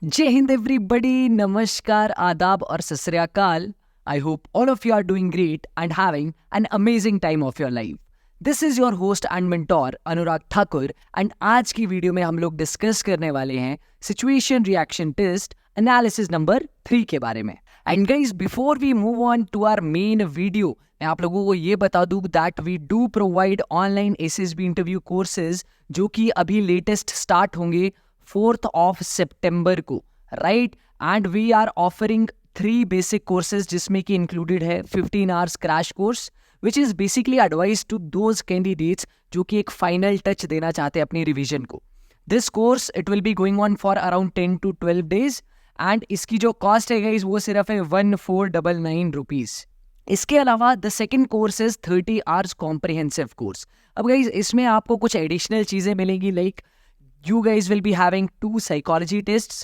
जय हिंद एवरीबॉडी, नमस्कार, आदाब और सत श्री अकाल. I hope all of you are doing great and having an amazing time of your life. This is your host and mentor Anurag Thakur and आज की वीडियो में हम लोग डिस्कस करने वाले हैं situation reaction test analysis number 3 के बारे में. And guys, before we move on to our main video, मैं आप लोगों को ये बता दूं that we do provide online SSB interview courses जो कि अभी लेटेस्ट स्टार्ट होंगे 4th of September को, right. And we are offering 3 basic courses जिसमें कि इंक्लूडेड है 15 hours crash course which is basically advice to those candidates जो कि एक फाइनल टच देना चाहते हैं अपनी रिवीजन को. This course it will be going on for around 10 to 12 days and इसकी जो कॉस्ट है गाइस वो सिर्फ है 1499 रुपीज. इसके अलावा the second course is 30 hours comprehensive course. अब गाइस इसमें आपको कुछ एडिशनल चीजें मिलेंगी, like you guys will be having 2 psychology tests,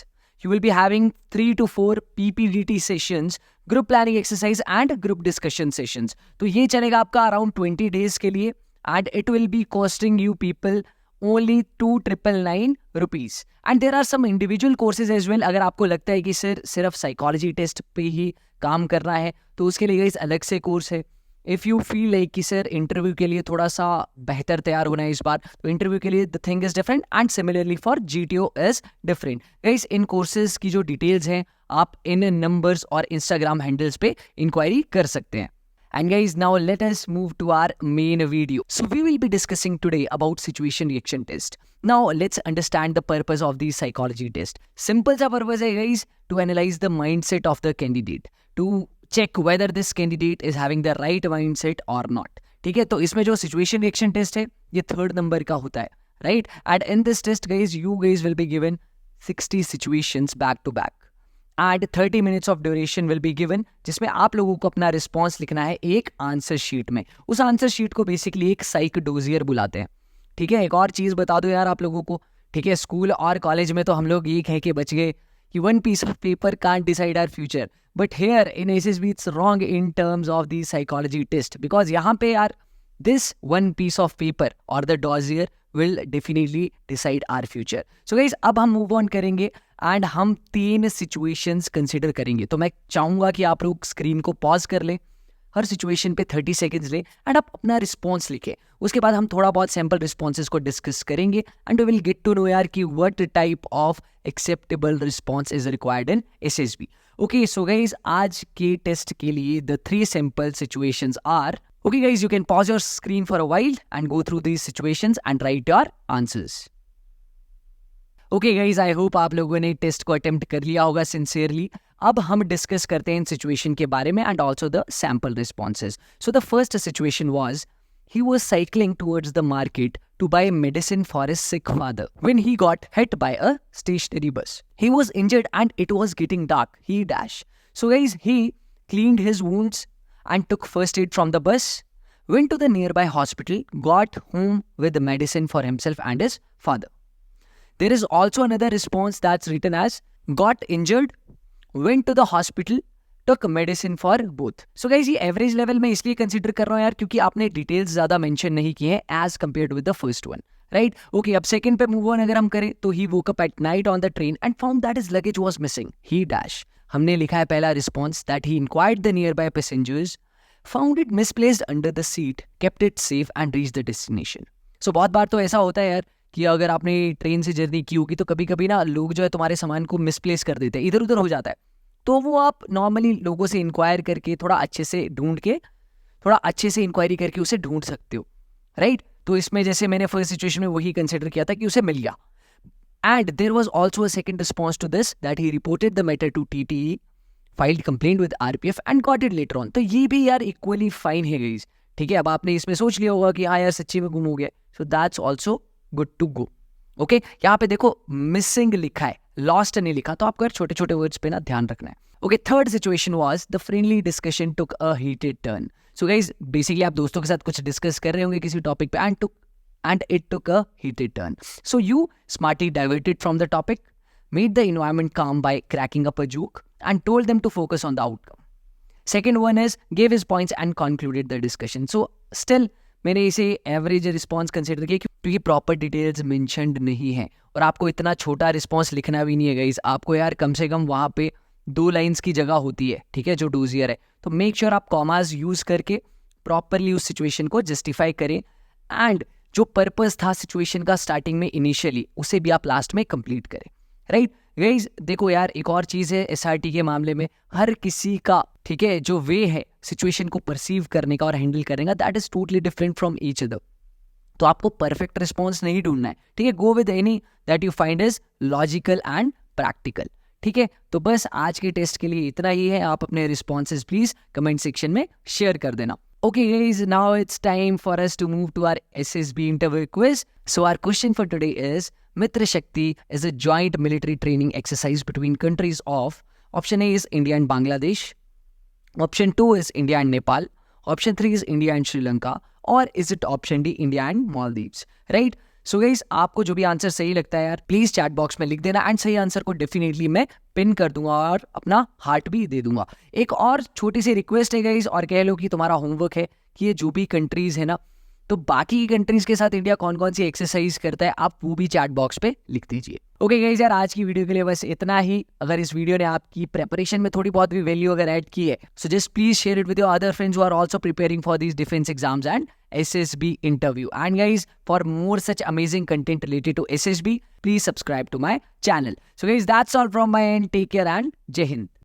you will be having 3 to 4 PPDT sessions, group planning exercise and group discussion sessions. तो ये चलेगा आपका around 20 days के लिए and it will be costing you people only 2999 rupees. And there are some individual courses as well. अगर आपको लगता है कि सिर्फ psychology test पे ही काम करना है तो उसके लिए guys अलग से कोर्स है. इफ़ यू फील लाइक कि सर इंटरव्यू के लिए थोड़ा सा बेहतर तैयार होना है इस बार, तो इंटरव्यू के लिए the thing is different and similarly for GTO is different. Guys in courses की जो डिटेल्स हैं आप इन नंबर्स और इंस्टाग्राम हैंडल्स पे इंक्वायरी कर सकते हैं. And guys, now let us move to our main video. So we will be discussing today about situation reaction test. Now let's understand the purpose of the psychology test. Simple सा purpose है guys, to analyze the mindset of the candidate, to check whether this candidate is having the right mindset or not. ठीक है, तो इसमें जो situation reaction test है ये 3rd number का होता है, right? And in this test guys, you guys will be given 60 situations back to back. And 30 minutes of duration will be given, जिसमें आप लोगों को अपना रिस्पॉन्स लिखना है एक आंसर शीट में. उस आंसर शीट को बेसिकली एक साइक डोजियर बुलाते हैं. ठीक है, एक और चीज़ बता दो यार आप लोगों को. ठीक है, स्कूल और कॉलेज में तो हम लोग ये कह के बच गए कि one piece of paper can't decide our future. But here in SSB it's wrong in terms of the psychology test, because यहाँ पे यार this one piece of paper or the dossier will definitely decide our future. So guys, अब हम move on करेंगे and हम 3 situations consider करेंगे. तो मैं चाहूँगा कि आप लोग स्क्रीन को पॉज कर लें, हर सिचुएशन पे 30 सेकेंड्स लें एंड आप अपना रिस्पॉन्स लिखें. उसके बाद हम थोड़ा बहुत सैम्पल रिस्पॉन्सेज को डिस्कस करेंगे and we will get to know यार कि what type of acceptable response is required in SSB. Okay, so guys आज के टेस्ट के लिए the 3 simple situations are. Okay guys, you can pause your screen for a while and go through these situations and write your answers. Okay guys, I hope आप लोगों ने test को attempt कर लिया होगा सिंसियरली. अब हम डिस्कस करते हैं इन सिचुएशन के बारे में and also the sample responses. So the first situation was he was cycling towards the market to buy medicine for his sick father when he got hit by a stationary bus. He was injured and it was getting dark. He dash. So guys, he cleaned his wounds and took first aid from the bus, went to the nearby hospital, got home with the medicine for himself and his father. There is also another response that's written as got injured, went to the hospital, took medicine for both. So guys, ये average level में इसलिए consider कर रहा हूँ यार क्योंकि आपने details ज़्यादा मेंशन नहीं किए हैं as compared with the first one, right. Okay, अब सेकंड पे मूव ऑन अगर हम करें तो he woke up at night on the train and found that his luggage was missing. He dash. हमने लिखा है पहला response that he enquired the nearby passengers, found it misplaced under the seat, kept it safe and reach the destination. So बहुत बार तो ऐसा होता है यार कि अगर आपने ट्रेन से जर्नी की होगी तो कभी कभी ना लोग जो है तुम्हारे सामान को मिसप्लेस कर देते हैं, इधर उधर हो जाता है. तो वो आप नॉर्मली लोगों से इंक्वायर करके थोड़ा अच्छे से ढूंढ के थोड़ा अच्छे से इंक्वायरी करके उसे ढूंढ सकते हो, राइट. तो इसमें जैसे मैंने फर्स्ट सिचुएशन में वही कंसिडर किया था कि उसे मिल गया. And there was also a second response to this that he reported the matter to TTE, filed complaint with RPF and got it later on. तो ये भी यार इक्वली फाइन है गाइस. ठीक है, अब आपने इसमें सोच लिया होगा कि हाँ यार सच्ची में गुम हो गया, so that's also good to go. Okay, यहाँ पे देखो मिसिंग लिखा है, लॉस्ट नहीं लिखा, तो आपको छोटे छोटे वर्ड्स पे ना ध्यान रखना है. Okay, third situation was the friendly discussion took a heated turn. So guys basically आप दोस्तों के साथ कुछ डिस्कस कर रहे होंगे किसी टॉपिक पे and it took a heated turn. So you smartly diverted from the topic, made the environment calm by cracking up a joke and told them to focus on the outcome. Second one is gave his points and concluded the discussion. So still मैंने इसे average response consider किया क्योंकि proper details mentioned नहीं है और आपको इतना छोटा रिस्पॉन्स लिखना भी नहीं है गाइज, आपको यार कम से कम वहाँ पे 2 लाइन्स की जगह होती है, ठीक है, जो डोजियर है। तो मेक श्योर आप कॉमास यूज़ करके प्रॉपरली उस सिचुएशन को जस्टिफाई करें, एंड जो पर्पस था सिचुएशन का स्टार्टिंग में इनिशियली, उसे भी आप लास्ट में कंप्लीट करें, राइट गाइज। देखो यार, एक और चीज़ है एसआरटी के मामले में, हर किसी का, ठीक है, जो वे है सिचुएशन को परसीव करने का और हैंडल करने का, that is totally different from each other. तो आपको परफेक्ट रिस्पॉन्स नहीं ढूंढना है, ठीक है, go with any that you find is logical and practical, ठीक है। तो बस आज के टेस्ट के लिए इतना ही है। आप अपने रिस्पॉन्सेज प्लीज कमेंट सेक्शन में शेयर कर देना। Okay guys, now it's time for us to move to our SSB interview quiz. So our question for today is, Mitra Shakti is a joint military training exercise between countries of, option A is India and Bangladesh, option 2 is India and Nepal, option 3 is India and Sri Lanka, or is it option D, India and Maldives, right? So guys, आपको जो भी answer सही लगता है यार please chat box में लिख देना, एंड सही आंसर को डेफिनेटली मैं पिन कर दूंगा और अपना हार्ट भी दे दूंगा। एक और छोटी सी रिक्वेस्ट है गाइस, और कह लो कि तुम्हारा होमवर्क है कि ये जो भी कंट्रीज है ना, तो बाकी की कंट्रीज के साथ इंडिया कौन कौन सी एक्सरसाइज करता है, आप वो भी चैट बॉक्स पे लिख दीजिए। ओके गाइस यार, आज की वीडियो के लिए बस इतना ही। अगर इस वीडियो ने आपकी प्रिपरेशन में थोड़ी बहुत भी वैल्यू अगर ऐड की है, so just please share it with your other friends who are also preparing for these defence exams and SSB interview. And guys, for more such amazing content related to SSB, please subscribe to my channel. So guys, that's all from my end. Take care and Jai Hind.